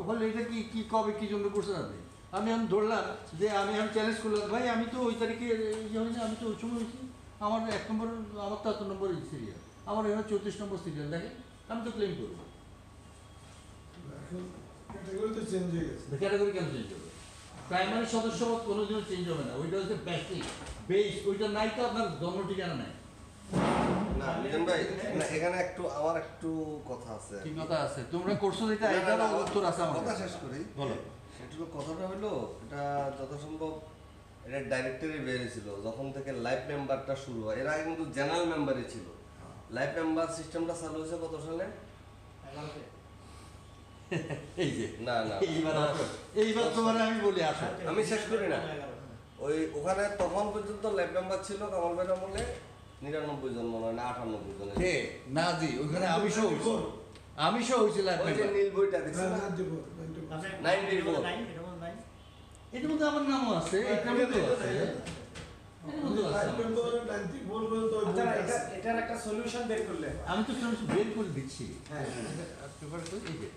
হলে এটা কি কি কবে কি জন্য করছেন আপনি? আমি ধরলাম যে আমি চ্যালেঞ্জ করলাম, ভাই আমি তো ওই তারিখে ইয়ে হয়েছি, আমি তো ওই সময় হয়েছি, আমার 1 নম্বর, আমার তো 7 নম্বর সিরিয়াল, আমার এখানে 34 নম্বর সিরিয়াল, দেখেন আমি তো ক্লেম করবো। ক্যাটাগরি তো চেঞ্জ হয়ে গেছে। ক্যাটাগরি কেন চেঞ্জ হবে? প্রাইমারি সদস্যপদ কোনোদিনও চেঞ্জ হবে না, ওইটা হচ্ছে বেসিক বেস, ওইটা নাই তো আপনার জন্ম ঠিকানা নাই। না মিজান ভাই, না এখানে একটু আমার একটু কথা আছে। কি কথা আছে? তোমরা করছো যেটা, এটারও উত্তর আছে আমার কথা কাছে। শেষ করি। বলো। সেটা কথাটা হলো, এটা যত সম্ভব এটা ডাইরেক্টরি বেরিয়েছিল যখন থেকে লাইভ মেম্বারটা শুরু হয়। এর আগে কিন্তু জেনারেল মেম্বারই ছিল। লাইভ মেম্বার সিস্টেমটা চালু হয়েছে কত সালে? এই যে না না এইবার তোমার আমি বলি, আসো আমি শেষ করি না। ওই ওখানে তখন পর্যন্ত লাইভ মেম্বার ছিল কামাল ভাইয়ের আমলে 99 জন মনে হয়, না 98 জন। কে না জি, ওইখানে আমি শো হয়েছি, আমি শো হয়েছিলাম। ওই যে নীল বইটা দেখছেন না? 94 এটার মধ্যে আমার নামও আছে, এটার মধ্যেও আছে, এটার মধ্যেও আছে। এটার একটা সলিউশন বের করলে আমি তো বের করে দিচ্ছি। হ্যাঁ এই যে